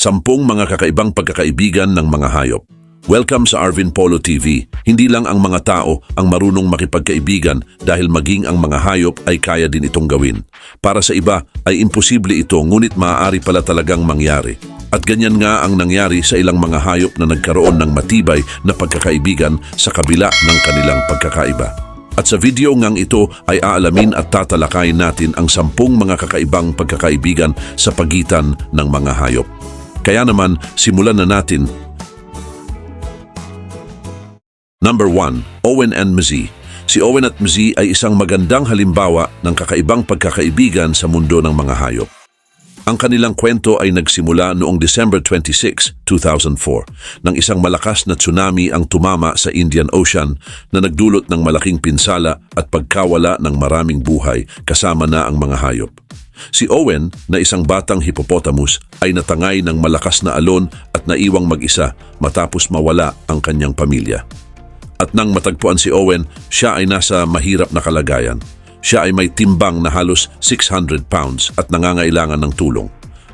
10 mga kakaibang pagkakaibigan ng mga hayop. Welcome sa Arvin Polo TV. Hindi lang ang mga tao ang marunong makipagkaibigan dahil maging ang mga hayop ay kaya din itong gawin. Para sa iba ay imposible ito ngunit maaari pala talagang mangyari. At ganyan nga ang nangyari sa ilang mga hayop na nagkaroon ng matibay na pagkakaibigan sa kabila ng kanilang pagkakaiba. At sa video ngang ito ay aalamin at tatalakayin natin ang 10 mga kakaibang pagkakaibigan sa pagitan ng mga hayop. Kaya naman, simulan na natin. Number 1. Owen and Mzee. Si Owen at Mzee ay isang magandang halimbawa ng kakaibang pagkakaibigan sa mundo ng mga hayop. Ang kanilang kwento ay nagsimula noong December 26, 2004, nang isang malakas na tsunami ang tumama sa Indian Ocean na nagdulot ng malaking pinsala at pagkawala ng maraming buhay kasama na ang mga hayop. Si Owen, na isang batang hippopotamus, ay natangay ng malakas na alon at naiwang mag-isa matapos mawala ang kanyang pamilya. At nang matagpuan si Owen, siya ay nasa mahirap na kalagayan. Siya ay may timbang na halos 600 pounds at nangangailangan ng tulong.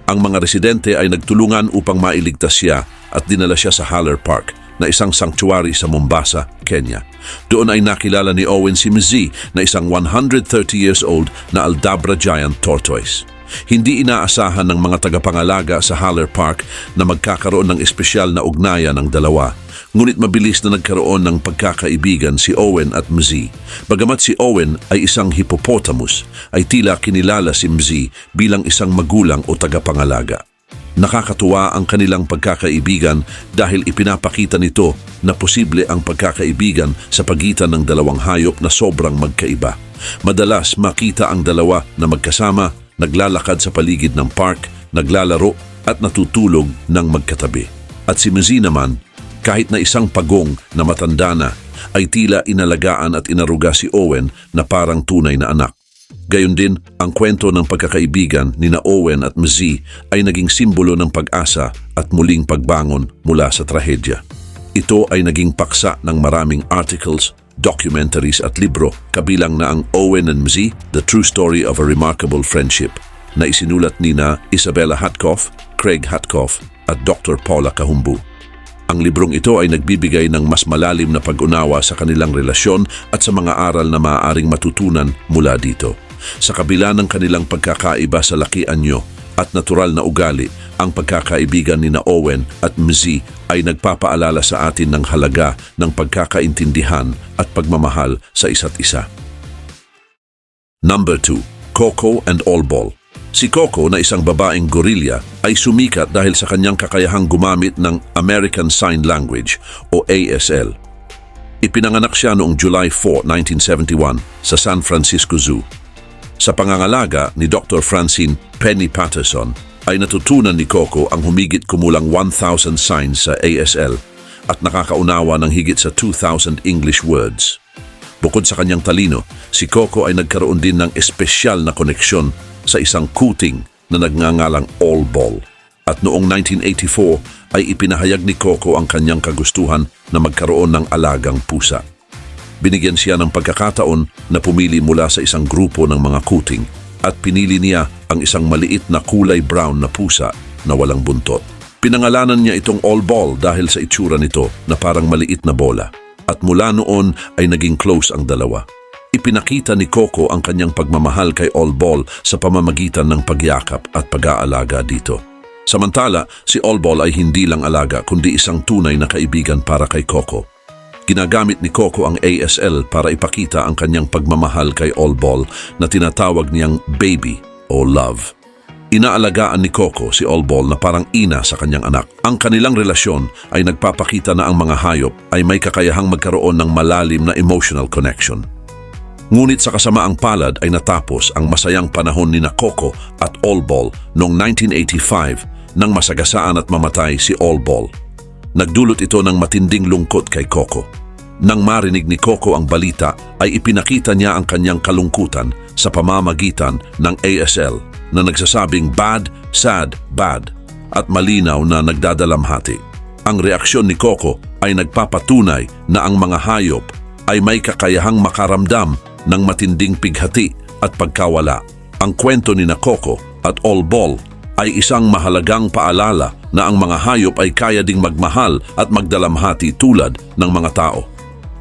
Ang mga residente ay nagtulungan upang mailigtas siya at dinala siya sa Haller Park, na isang sanctuary sa Mombasa, Kenya. Doon ay nakilala ni Owen si Mzee, na isang 130 years old na Aldabra giant tortoise. Hindi inaasahan ng mga tagapangalaga sa Haller Park na magkakaroon ng espesyal na ugnayan ng dalawa. Ngunit mabilis na nagkaroon ng pagkakaibigan si Owen at Mzee. Bagamat si Owen ay isang hippopotamus, ay tila kinilala si Mzee bilang isang magulang o tagapangalaga. Nakakatuwa ang kanilang pagkakaibigan dahil ipinapakita nito na posible ang pagkakaibigan sa pagitan ng dalawang hayop na sobrang magkaiba. Madalas makita ang dalawa na magkasama, naglalakad sa paligid ng park, naglalaro at natutulog ng magkatabi. At si Mzee naman, kahit na isang pagong na matanda na, ay tila inalagaan at inaruga si Owen na parang tunay na anak. Gayon din, ang kwento ng pagkakaibigan ni na Owen at Mzee ay naging simbolo ng pag-asa at muling pagbangon mula sa trahedya. Ito ay naging paksa ng maraming articles, documentaries at libro, kabilang na ang Owen and Mzee, The True Story of a Remarkable Friendship, na isinulat nina Isabella Hatkoff, Craig Hatkoff at Dr. Paula Kahumbu. Ang librong ito ay nagbibigay ng mas malalim na pag-unawa sa kanilang relasyon at sa mga aral na maaaring matutunan mula dito. Sa kabila ng kanilang pagkakaiba sa laki-anyo at natural na ugali, ang pagkakaibigan ni na Owen at Mzee ay nagpapaalala sa atin ng halaga ng pagkakaintindihan at pagmamahal sa isa't isa. Number 2. Coco and Allball. Si Coco, na isang babaeng gorilla, ay sumikat dahil sa kanyang kakayahang gumamit ng American Sign Language o ASL. Ipinanganak siya noong July 4, 1971 sa San Francisco Zoo. Sa pangangalaga ni Dr. Francine Penny Patterson, ay natutunan ni Coco ang humigit kumulang 1,000 signs sa ASL at nakakaunawa ng higit sa 2,000 English words. Bukod sa kanyang talino, si Coco ay nagkaroon din ng espesyal na koneksyon sa isang kuting na nagngangalang Allball. At noong 1984 ay ipinahayag ni Coco ang kanyang kagustuhan na magkaroon ng alagang pusa. Binigyan siya ng pagkakataon na pumili mula sa isang grupo ng mga kuting at pinili niya ang isang maliit na kulay brown na pusa na walang buntot. Pinangalanan niya itong Allball dahil sa itsura nito na parang maliit na bola. At mula noon ay naging close ang dalawa. Ipinakita ni Coco ang kanyang pagmamahal kay Allball sa pamamagitan ng pagyakap at pag-aalaga dito. Samantala, si Allball ay hindi lang alaga kundi isang tunay na kaibigan para kay Coco. Ginagamit ni Coco ang ASL para ipakita ang kanyang pagmamahal kay Allball na tinatawag niyang baby o love. Inaalagaan ni Coco si Allball na parang ina sa kanyang anak. Ang kanilang relasyon ay nagpapakita na ang mga hayop ay may kakayahang magkaroon ng malalim na emotional connection. Ngunit sa kasamaang palad ay natapos ang masayang panahon ni na Coco at Allball noong 1985 nang masagasaan at mamatay si Allball. Nagdulot ito ng matinding lungkot kay Coco. Nang marinig ni Coco ang balita, ay ipinakita niya ang kanyang kalungkutan sa pamamagitan ng ASL na nagsasabing bad, sad, bad at malinaw na nagdadalamhati. Ang reaksyon ni Coco ay nagpapatunay na ang mga hayop ay may kakayahang makaramdam ng matinding pighati at pagkawala. Ang kwento ni na Coco at Allball ay isang mahalagang paalala na ang mga hayop ay kaya ding magmahal at magdalamhati tulad ng mga tao.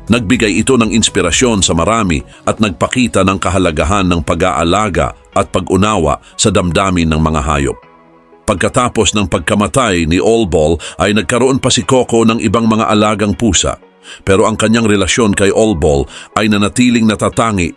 Nagbigay ito ng inspirasyon sa marami at nagpakita ng kahalagahan ng pag-aalaga at pag-unawa sa damdamin ng mga hayop. Pagkatapos ng pagkamatay ni Olbol ay nagkaroon pa si Coco ng ibang mga alagang pusa, pero ang kanyang relasyon kay Olbol ay nanatiling natatangi.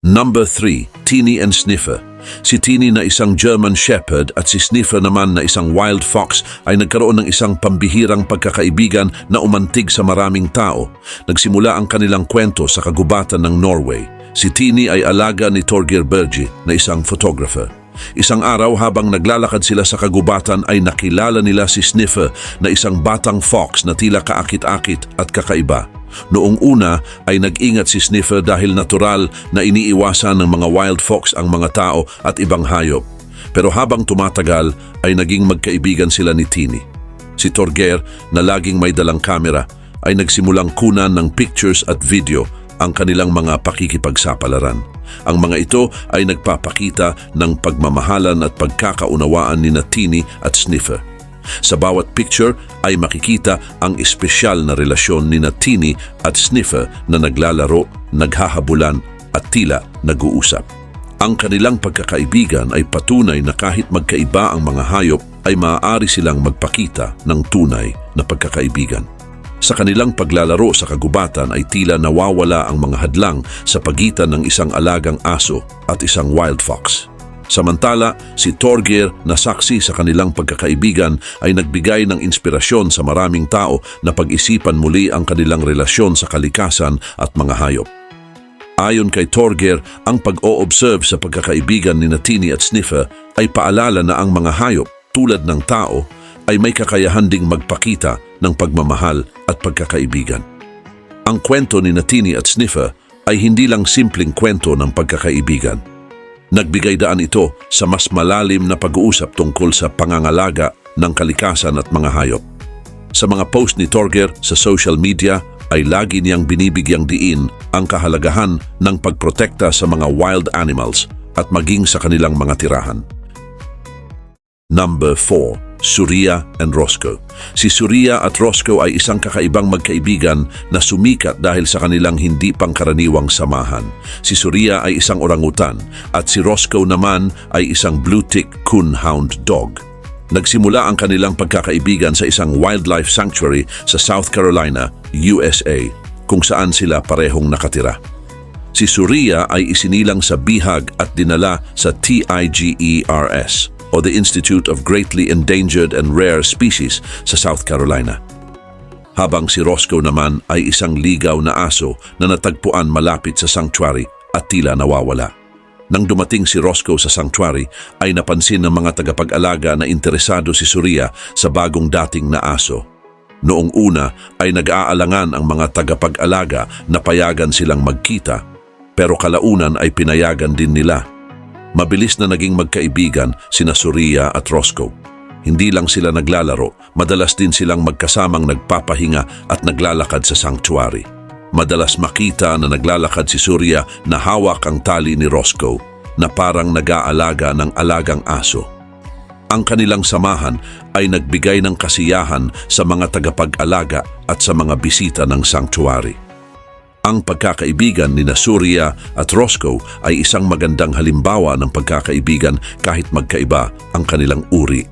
Number 3, Teeny and Sniffer. Si Teeny na isang German Shepherd at si Sniffer naman na isang Wild Fox ay nagkaroon ng isang pambihirang pagkakaibigan na umantig sa maraming tao. Nagsimula ang kanilang kwento sa kagubatan ng Norway. Si Teeny ay alaga ni Torgeir Berge na isang photographer. Isang araw habang naglalakad sila sa kagubatan ay nakilala nila si Sniffer na isang batang fox na tila kaakit-akit at kakaiba. Noong una ay nag-ingat si Sniffer dahil natural na iniiwasan ng mga wild fox ang mga tao at ibang hayop. Pero habang tumatagal ay naging magkaibigan sila ni Teeny. Si Torgeir na laging may dalang kamera ay nagsimulang kunan ng pictures at video ang kanilang mga pakikipagsapalaran. Ang mga ito ay nagpapakita ng pagmamahalan at pagkakaunawaan ni Teeny at Sniffer. Sa bawat picture ay makikita ang espesyal na relasyon ni Teeny at Sniffer na naglalaro, naghahabulan at tila nag-uusap. Ang kanilang pagkakaibigan ay patunay na kahit magkaiba ang mga hayop ay maaari silang magpakita ng tunay na pagkakaibigan. Sa kanilang paglalaro sa kagubatan ay tila nawawala ang mga hadlang sa pagitan ng isang alagang aso at isang wild fox. Samantala, si Torgeir na saksi sa kanilang pagkakaibigan ay nagbigay ng inspirasyon sa maraming tao na pag-isipan muli ang kanilang relasyon sa kalikasan at mga hayop. Ayon kay Torgeir, ang pag-o-observe sa pagkakaibigan ni Teeny at Sniffer ay paalala na ang mga hayop, tulad ng tao, ay may kakayahan ding magpakita ng pagmamahal at pagkakaibigan. Ang kwento ni Teeny at Sniffer ay hindi lang simpleng kwento ng pagkakaibigan. Nagbigay daan ito sa mas malalim na pag-uusap tungkol sa pangangalaga ng kalikasan at mga hayop. Sa mga post ni Torgeir sa social media ay lagi niyang binibigyang diin ang kahalagahan ng pagprotekta sa mga wild animals at maging sa kanilang mga tirahan. Number 4. Surya and Roscoe. Si Surya at Roscoe ay isang kakaibang magkaibigan na sumikat dahil sa kanilang hindi pangkaraniwang samahan. Si Surya ay isang orangutan at si Roscoe naman ay isang blue-tick coonhound dog. Nagsimula ang kanilang pagkakaibigan sa isang wildlife sanctuary sa South Carolina, USA, kung saan sila parehong nakatira. Si Surya ay isinilang sa bihag at dinala sa TIGERS o the Institute of Greatly Endangered and Rare Species sa South Carolina. Habang si Roscoe naman ay isang ligaw na aso na natagpuan malapit sa sanctuary at tila nawawala. Nang dumating si Roscoe sa sanctuary ay napansin ng mga tagapag-alaga na interesado si Surya sa bagong dating na aso. Noong una ay nag-aalangan ang mga tagapag-alaga na payagan silang magkita, pero kalaunan ay pinayagan din nila. Mabilis na naging magkaibigan sina Surya at Roscoe. Hindi lang sila naglalaro, madalas din silang magkasamang nagpapahinga at naglalakad sa sanctuary. Madalas makita na naglalakad si Surya na hawak ang tali ni Roscoe na parang nag-aalaga ng alagang aso. Ang kanilang samahan ay nagbigay ng kasiyahan sa mga tagapag-alaga at sa mga bisita ng sanctuary. Ang pagkakaibigan ni Surya at Roscoe ay isang magandang halimbawa ng pagkakaibigan kahit magkaiba ang kanilang uri.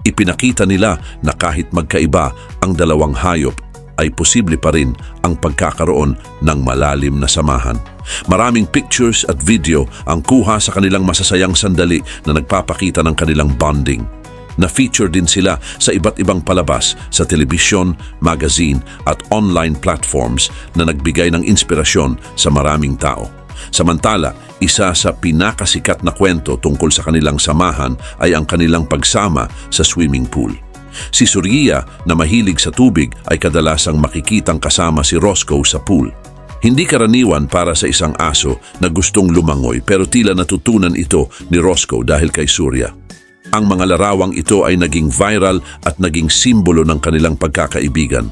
Ipinakita nila na kahit magkaiba ang dalawang hayop ay posible pa rin ang pagkakaroon ng malalim na samahan. Maraming pictures at video ang kuha sa kanilang masasayang sandali na nagpapakita ng kanilang bonding. Na-feature din sila sa iba't ibang palabas sa telebisyon, magazine at online platforms na nagbigay ng inspirasyon sa maraming tao. Samantala, isa sa pinakasikat na kwento tungkol sa kanilang samahan ay ang kanilang pagsama sa swimming pool. Si Surya na mahilig sa tubig ay kadalasang makikitang kasama si Roscoe sa pool. Hindi karaniwan para sa isang aso na gustong lumangoy pero tila natutunan ito ni Roscoe dahil kay Surya. Ang mga larawang ito ay naging viral at naging simbolo ng kanilang pagkakaibigan.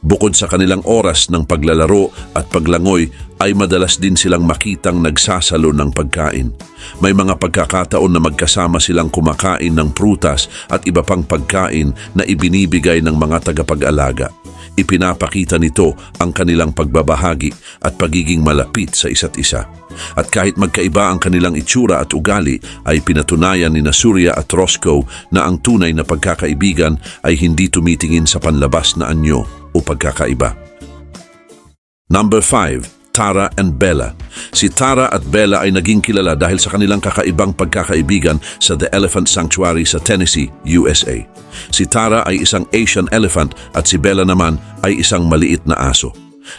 Bukod sa kanilang oras ng paglalaro at paglangoy, ay madalas din silang makitang nagsasalo ng pagkain. May mga pagkakataon na magkasama silang kumakain ng prutas at iba pang pagkain na ibinibigay ng mga tagapag-alaga. Ipinapakita nito ang kanilang pagbabahagi at pagiging malapit sa isa't isa. At kahit magkaiba ang kanilang itsura at ugali, ay pinatunayan ni Surya at Roscoe na ang tunay na pagkakaibigan ay hindi tumitingin sa panlabas na anyo o pagkakaiba. Number 5. Tara and Bella. Si Tara at Bella ay naging kilala dahil sa kanilang kakaibang pagkakaibigan sa The Elephant Sanctuary sa Tennessee, USA. Si Tara ay isang Asian elephant at si Bella naman ay isang maliit na aso.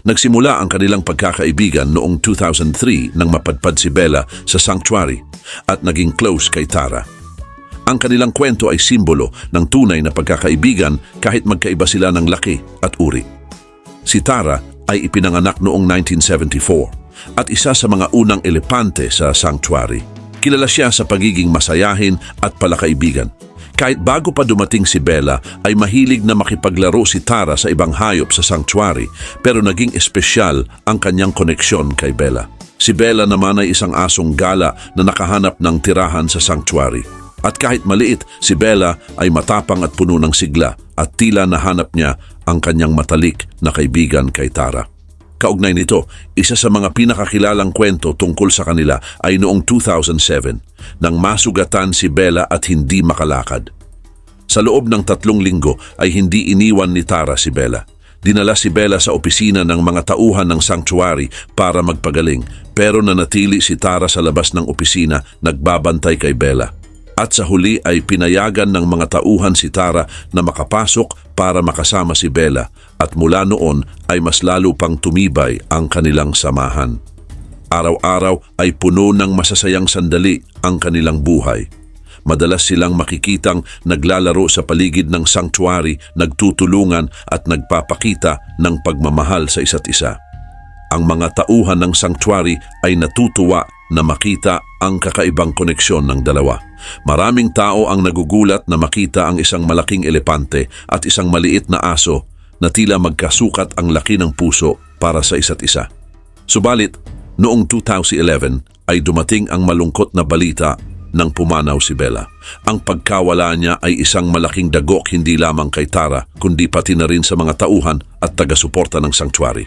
Nagsimula ang kanilang pagkakaibigan noong 2003 nang mapadpad si Bella sa sanctuary at naging close kay Tara. Ang kanilang kwento ay simbolo ng tunay na pagkakaibigan kahit magkaiba sila ng laki at uri. Si Tara ay ipinanganak noong 1974 at isa sa mga unang elepante sa sanctuary. Kilala siya sa pagiging masayahin at palakaibigan. Kahit bago pa dumating si Bella, ay mahilig na makipaglaro si Tara sa ibang hayop sa sanctuary, pero naging espesyal ang kanyang koneksyon kay Bella. Si Bella naman ay isang asong gala na nakahanap ng tirahan sa sanctuary. At kahit maliit, si Bella ay matapang at puno ng sigla at tila nahanap niya ang kanyang matalik na kaibigan kay Tara. Kaugnay nito, isa sa mga pinakakilalang kwento tungkol sa kanila ay noong 2007 nang masugatan si Bella at hindi makalakad. Sa loob ng 3 linggo ay hindi iniwan ni Tara si Bella. Dinala si Bella sa opisina ng mga tauhan ng sanctuary para magpagaling, pero nanatili si Tara sa labas ng opisina nagbabantay kay Bella. At sa huli ay pinayagan ng mga tauhan si Tara na makapasok para makasama si Bella at mula noon ay mas lalo pang tumibay ang kanilang samahan. Araw-araw ay puno ng masasayang sandali ang kanilang buhay. Madalas silang makikitang naglalaro sa paligid ng sanctuary, nagtutulungan at nagpapakita ng pagmamahal sa isa't isa. Ang mga tauhan ng sanctuary ay natutuwa na makita ang kakaibang koneksyon ng dalawa. Maraming tao ang nagugulat na makita ang isang malaking elepante at isang maliit na aso na tila magkasukat ang laki ng puso para sa isa't isa. Subalit, noong 2011 ay dumating ang malungkot na balita nang pumanaw si Bella. Ang pagkawala niya ay isang malaking dagok hindi lamang kay Tara kundi pati na rin sa mga tauhan at taga-suporta ng sanctuary.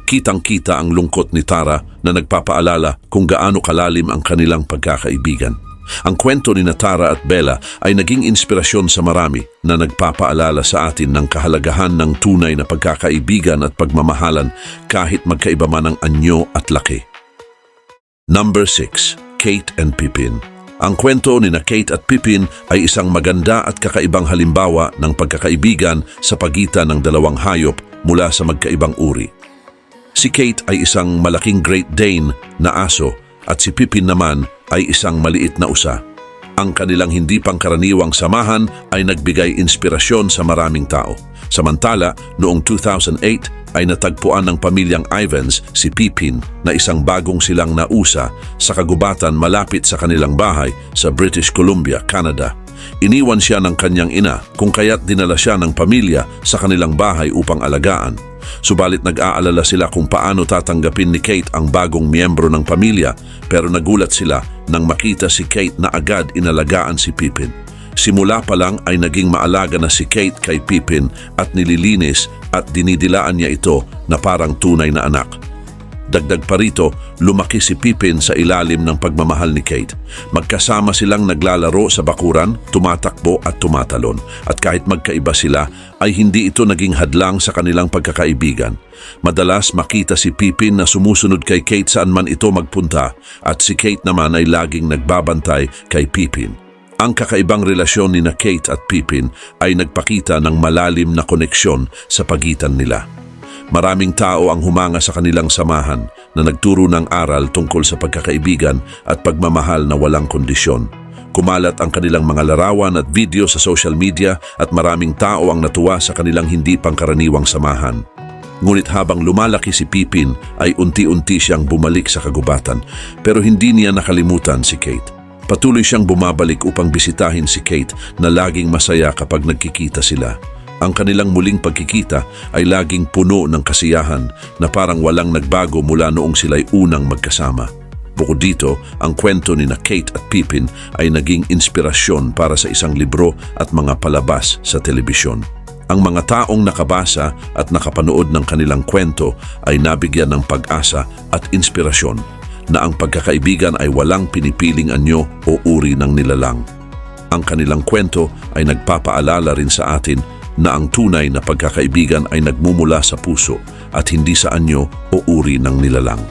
Kitang-kita ang lungkot ni Tara na nagpapaalala kung gaano kalalim ang kanilang pagkakaibigan. Ang kwento ni Tara at Bella ay naging inspirasyon sa marami na nagpapaalala sa atin ng kahalagahan ng tunay na pagkakaibigan at pagmamahalan kahit magkaiba man ang anyo at laki. Number 6. Kate and Pippin. Ang kwento ni Kate at Pippin ay isang maganda at kakaibang halimbawa ng pagkakaibigan sa pagitan ng dalawang hayop mula sa magkaibang uri. Si Kate ay isang malaking Great Dane na aso at si Pippin naman ay isang maliit na usa. Ang kanilang hindi pangkaraniwang samahan ay nagbigay inspirasyon sa maraming tao. Samantala, noong 2008 ay natagpuan ng pamilyang Ivans si Pippin na isang bagong silang na usa sa kagubatan malapit sa kanilang bahay sa British Columbia, Canada. Iniwan siya ng kanyang ina kung kaya't dinala siya ng pamilya sa kanilang bahay upang alagaan. Subalit nag-aalala sila kung paano tatanggapin ni Kate ang bagong miyembro ng pamilya, pero nagulat sila nang makita si Kate na agad inalagaan si Pippin. Simula pa lang ay naging maalaga na si Kate kay Pippin at nililinis at dinidilaan niya ito na parang tunay na anak. Dagdag pa rito, lumaki si Pippin sa ilalim ng pagmamahal ni Kate. Magkasama silang naglalaro sa bakuran, tumatakbo at tumatalon. At kahit magkaiba sila, ay hindi ito naging hadlang sa kanilang pagkakaibigan. Madalas makita si Pippin na sumusunod kay Kate saan man ito magpunta at si Kate naman ay laging nagbabantay kay Pippin. Ang kakaibang relasyon ni Kate at Pippin ay nagpakita ng malalim na koneksyon sa pagitan nila. Maraming tao ang humanga sa kanilang samahan na nagturo ng aral tungkol sa pagkakaibigan at pagmamahal na walang kondisyon. Kumalat ang kanilang mga larawan at video sa social media at maraming tao ang natuwa sa kanilang hindi pangkaraniwang samahan. Ngunit habang lumalaki si Pippin ay unti-unti siyang bumalik sa kagubatan, pero hindi niya nakalimutan si Kate. Patuloy siyang bumabalik upang bisitahin si Kate na laging masaya kapag nagkikita sila. Ang kanilang muling pagkikita ay laging puno ng kasiyahan na parang walang nagbago mula noong sila'y unang magkasama. Bukod dito, ang kwento ni na Kate at Pippin ay naging inspirasyon para sa isang libro at mga palabas sa telebisyon. Ang mga taong nakabasa at nakapanood ng kanilang kwento ay nabigyan ng pag-asa at inspirasyon na ang pagkakaibigan ay walang pinipiling anyo o uri ng nilalang. Ang kanilang kwento ay nagpapaalala rin sa atin na ang tunay na pagkakaibigan ay nagmumula sa puso at hindi sa anyo o uri ng nilalang.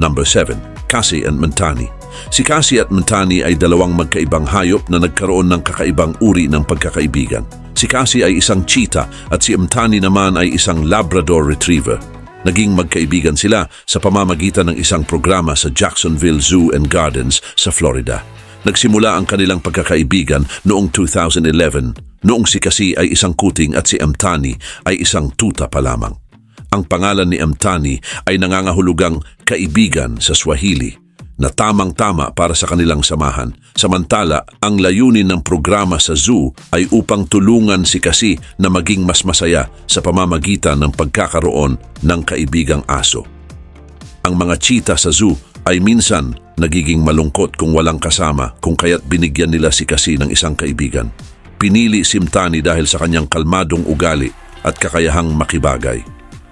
Number 7. Cassie and Mantani. Si Cassie at Mantani ay dalawang magkaibang hayop na nagkaroon ng kakaibang uri ng pagkakaibigan. Si Cassie ay isang cheetah at si Mantani naman ay isang Labrador Retriever. Naging magkaibigan sila sa pamamagitan ng isang programa sa Jacksonville Zoo and Gardens sa Florida. Nagsimula ang kanilang pagkakaibigan noong 2011, noong si Cassie ay isang kuting at si Mantani ay isang tuta pa lamang. Ang pangalan ni Mantani ay nangangahulugang kaibigan sa Swahili, na tamang-tama para sa kanilang samahan. Samantala, ang layunin ng programa sa zoo ay upang tulungan si Cassie na maging mas masaya sa pamamagitan ng pagkakaroon ng kaibigang aso. Ang mga cheetah sa zoo ay minsan nagiging malungkot kung walang kasama, kung kaya't binigyan nila si Cassie ng isang kaibigan. Pinili si Mantani dahil sa kanyang kalmadong ugali at kakayahang makibagay.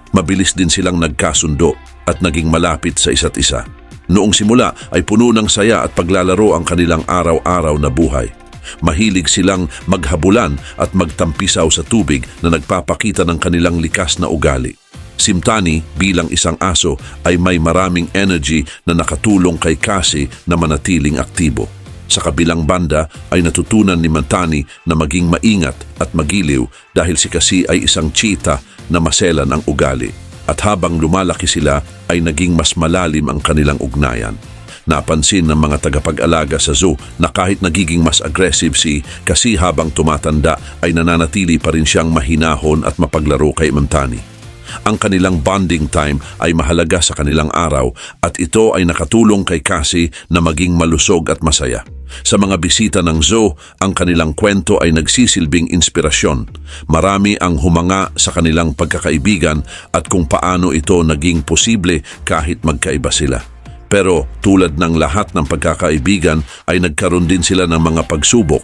Mabilis din silang nagkasundo at naging malapit sa isa't isa. Noong simula ay puno ng saya at paglalaro ang kanilang araw-araw na buhay. Mahilig silang maghabulan at magtampisaw sa tubig na nagpapakita ng kanilang likas na ugali. Si Mantani bilang isang aso ay may maraming energy na nakatulong kay Cassie na manatiling aktibo. Sa kabilang banda ay natutunan ni Mantani na maging maingat at magiliw dahil si Cassie ay isang cheetah na maselan ang ugali. At habang lumalaki sila ay naging mas malalim ang kanilang ugnayan. Napansin ng mga tagapag-alaga sa zoo na kahit nagiging mas aggressive si Cassie habang tumatanda ay nananatili pa rin siyang mahinahon at mapaglaro kay Mantani. Ang kanilang bonding time ay mahalaga sa kanilang araw at ito ay nakatulong kay Cassie na maging malusog at masaya. Sa mga bisita ng zoo, ang kanilang kwento ay nagsisilbing inspirasyon. Marami ang humanga sa kanilang pagkakaibigan at kung paano ito naging posible kahit magkaiba sila. Pero tulad ng lahat ng pagkakaibigan ay nagkaroon din sila ng mga pagsubok.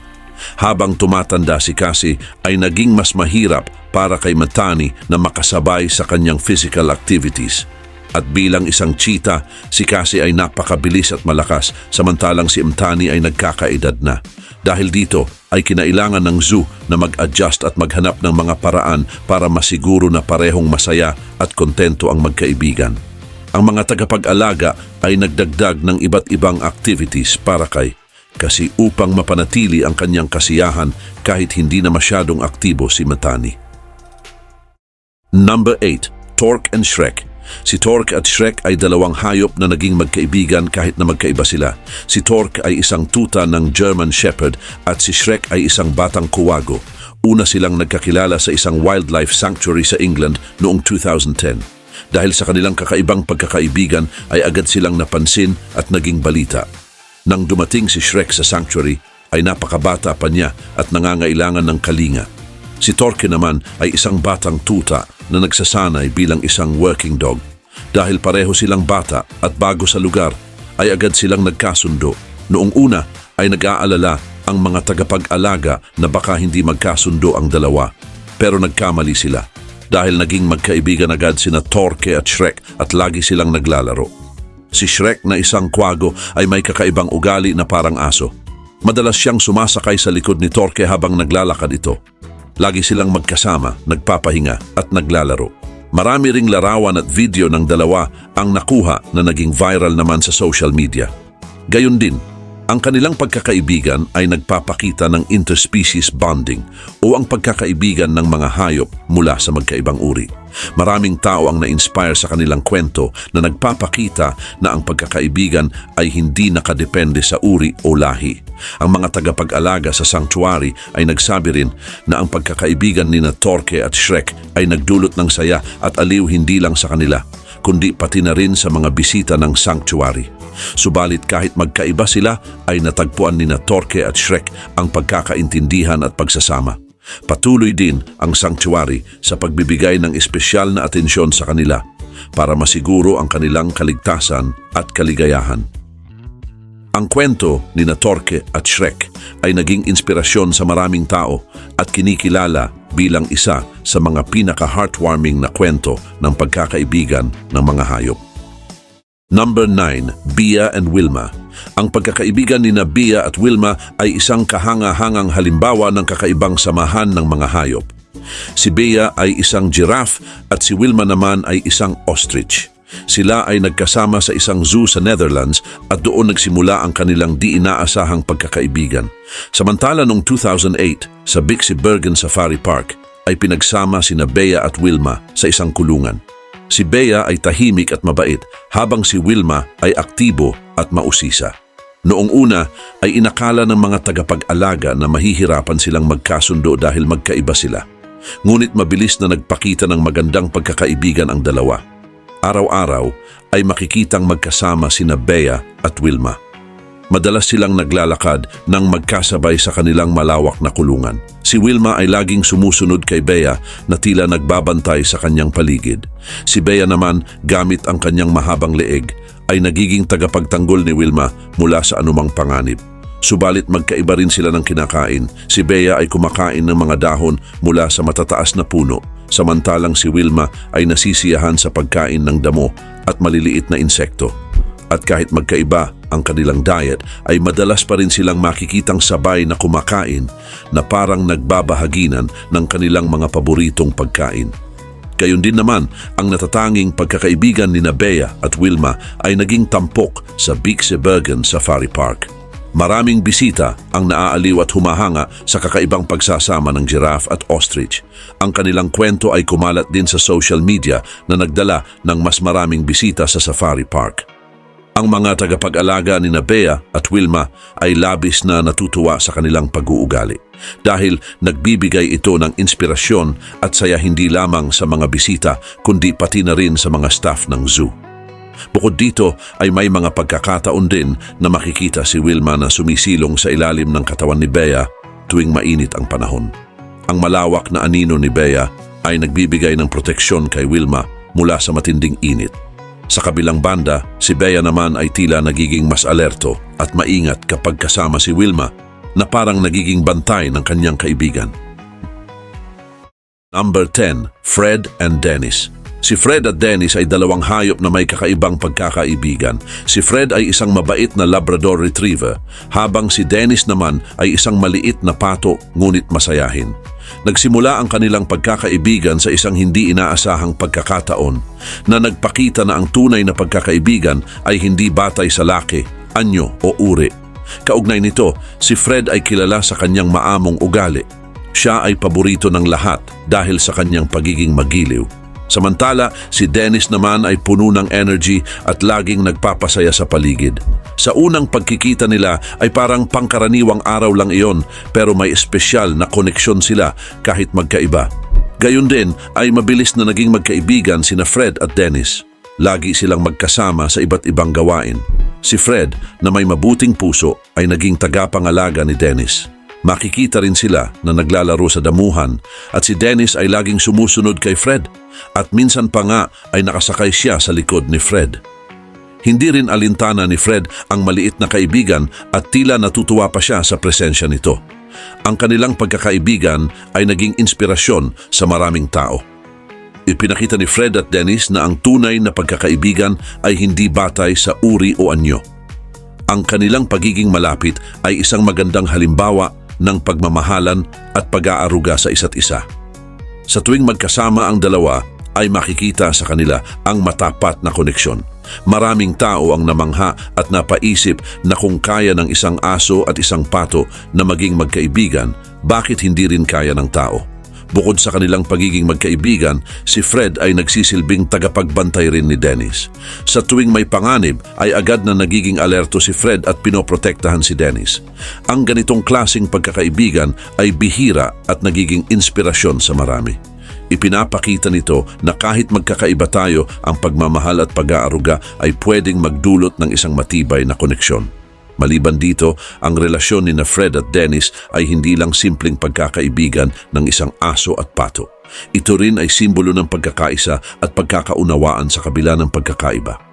Habang tumatanda si Cassie ay naging mas mahirap para kay Mantani na makasabay sa kanyang physical activities. At bilang isang cheetah, si Cassie ay napakabilis at malakas samantalang si Mantani ay nagkakaedad na. Dahil dito ay kinailangan ng zoo na mag-adjust at maghanap ng mga paraan para masiguro na parehong masaya at kontento ang magkaibigan. Ang mga tagapag-alaga ay nagdagdag ng iba't ibang activities para kay Cassie upang mapanatili ang kanyang kasiyahan kahit hindi na masyadong aktibo si Mantani. Number 8. Torque and Shrek. Si Torque at Shrek ay dalawang hayop na naging magkaibigan kahit na magkaiba sila. Si Torque ay isang tuta ng German Shepherd at si Shrek ay isang batang kuwago. Una silang nagkakilala sa isang wildlife sanctuary sa England noong 2010. Dahil sa kanilang kakaibang pagkakaibigan ay agad silang napansin at naging balita. Nang dumating si Shrek sa sanctuary ay napakabata pa niya at nangangailangan ng kalinga. Si Torque naman ay isang batang tuta na nagsasanay bilang isang working dog. Dahil pareho silang bata at bago sa lugar, ay agad silang nagkasundo. Noong una ay nag-aalala ang mga tagapag-alaga na baka hindi magkasundo ang dalawa. Pero nagkamali sila dahil naging magkaibigan agad sina Torque at Shrek at lagi silang naglalaro. Si Shrek na isang kwago ay may kakaibang ugali na parang aso. Madalas siyang sumasakay sa likod ni Torque habang naglalakad ito. Lagi silang magkasama, nagpapahinga at naglalaro. Marami ring larawan at video ng dalawa ang nakuha na naging viral naman sa social media. Gayon din, ang kanilang pagkakaibigan ay nagpapakita ng interspecies bonding o ang pagkakaibigan ng mga hayop mula sa magkaibang uri. Maraming tao ang na-inspire sa kanilang kwento na nagpapakita na ang pagkakaibigan ay hindi nakadepende sa uri o lahi. Ang mga tagapag-alaga sa sanctuary ay nagsabi rin na ang pagkakaibigan ni Torque at Shrek ay nagdulot ng saya at aliw hindi lang sa kanila, kundi pati na rin sa mga bisita ng sanctuary. Subalit kahit magkaiba sila ay natagpuan ni Torque at Shrek ang pagkakaintindihan at pagsasama. Patuloy din ang sanctuary sa pagbibigay ng espesyal na atensyon sa kanila para masiguro ang kanilang kaligtasan at kaligayahan. Ang kwento ni Torque at Shrek ay naging inspirasyon sa maraming tao at kinikilala bilang isa sa mga pinaka-heartwarming na kwento ng pagkakaibigan ng mga hayop. Number 9, Bea and Wilma. Ang pagkakaibigan ni Bea at Wilma ay isang kahanga-hangang halimbawa ng kakaibang samahan ng mga hayop. Si Bea ay isang giraffe at si Wilma naman ay isang ostrich. Sila ay nagkasama sa isang zoo sa Netherlands at doon nagsimula ang kanilang di inaasahang pagkakaibigan. Samantala noong 2008 sa Bixie Bergen Safari Park ay pinagsama sina Bea at Wilma sa isang kulungan. Si Bea ay tahimik at mabait habang si Wilma ay aktibo at mausisa. Noong una ay inakala ng mga tagapag-alaga na mahihirapan silang magkasundo dahil magkaiba sila. Ngunit mabilis na nagpakita ng magandang pagkakaibigan ang dalawa. Araw-araw ay makikitang magkasama sina Bea at Wilma. Madalas silang naglalakad nang magkasabay sa kanilang malawak na kulungan. Si Wilma ay laging sumusunod kay Bea na tila nagbabantay sa kanyang paligid. Si Bea naman, gamit ang kanyang mahabang leeg, ay nagiging tagapagtanggol ni Wilma mula sa anumang panganib. Subalit magkaiba rin sila ng kinakain. Si Bea ay kumakain ng mga dahon mula sa matataas na puno, samantalang si Wilma ay nasisiyahan sa pagkain ng damo at maliliit na insekto. At kahit magkaiba ang kanilang diet, ay madalas pa rin silang makikitang sabay na kumakain na parang nagbabahaginan ng kanilang mga paboritong pagkain. Gayon din naman, ang natatanging pagkakaibigan ni Bea at Wilma ay naging tampok sa Bixie Bergen Safari Park. Maraming bisita ang naaaliw at humahanga sa kakaibang pagsasama ng giraffe at ostrich. Ang kanilang kwento ay kumalat din sa social media na nagdala ng mas maraming bisita sa Safari Park. Ang mga tagapag-alaga ni Bea at Wilma ay labis na natutuwa sa kanilang pag-uugali dahil nagbibigay ito ng inspirasyon at saya hindi lamang sa mga bisita kundi pati na rin sa mga staff ng zoo. Bukod dito ay may mga pagkakataon din na makikita si Wilma na sumisilong sa ilalim ng katawan ni Bea tuwing mainit ang panahon. Ang malawak na anino ni Bea ay nagbibigay ng proteksyon kay Wilma mula sa matinding init. Sa kabilang banda, si Bea naman ay tila nagiging mas alerto at maingat kapag kasama si Wilma na parang nagiging bantay ng kanyang kaibigan. Number 10, Fred and Dennis. Si Fred at Dennis ay dalawang hayop na may kakaibang pagkakaibigan. Si Fred ay isang mabait na Labrador Retriever, habang si Dennis naman ay isang maliit na pato ngunit masayahin. Nagsimula ang kanilang pagkakaibigan sa isang hindi inaasahang pagkakataon na nagpakita na ang tunay na pagkakaibigan ay hindi batay sa laki, anyo o uri. Kaugnay nito, si Fred ay kilala sa kanyang maamong ugali. Siya ay paborito ng lahat dahil sa kanyang pagiging magiliw. Samantala, si Dennis naman ay puno ng energy at laging nagpapasaya sa paligid. Sa unang pagkikita nila ay parang pangkaraniwang araw lang iyon, pero may espesyal na koneksyon sila kahit magkaiba. Gayon din ay mabilis na naging magkaibigan sina Fred at Dennis. Lagi silang magkasama sa iba't ibang gawain. Si Fred, na may mabuting puso, ay naging tagapangalaga ni Dennis. Makikita rin sila na naglalaro sa damuhan at si Dennis ay laging sumusunod kay Fred at minsan pa nga ay nakasakay siya sa likod ni Fred. Hindi rin alintana ni Fred ang maliit na kaibigan at tila natutuwa pa siya sa presensya nito. Ang kanilang pagkakaibigan ay naging inspirasyon sa maraming tao. Ipinakita ni Fred at Dennis na ang tunay na pagkakaibigan ay hindi batay sa uri o anyo. Ang kanilang pagiging malapit ay isang magandang halimbawa ng pagmamahalan at pag-aaruga sa isa't isa. Sa tuwing magkasama ang dalawa, ay makikita sa kanila ang matapat na koneksyon. Maraming tao ang namangha at napaisip na kung kaya ng isang aso at isang pato na maging magkaibigan, bakit hindi rin kaya ng tao? Bukod sa kanilang pagiging magkaibigan, si Fred ay nagsisilbing tagapagbantay rin ni Dennis. Sa tuwing may panganib, ay agad na nagiging alerto si Fred at pinoprotektahan si Dennis. Ang ganitong klaseng pagkakaibigan ay bihira at nagiging inspirasyon sa marami. Ipinapakita nito na kahit magkakaiba tayo, ang pagmamahal at pag-aaruga ay pwedeng magdulot ng isang matibay na koneksyon. Maliban dito, ang relasyon ni na Fred at Dennis ay hindi lang simpleng pagkakaibigan ng isang aso at pato. Ito rin ay simbolo ng pagkakaisa at pagkakaunawaan sa kabila ng pagkakaiba.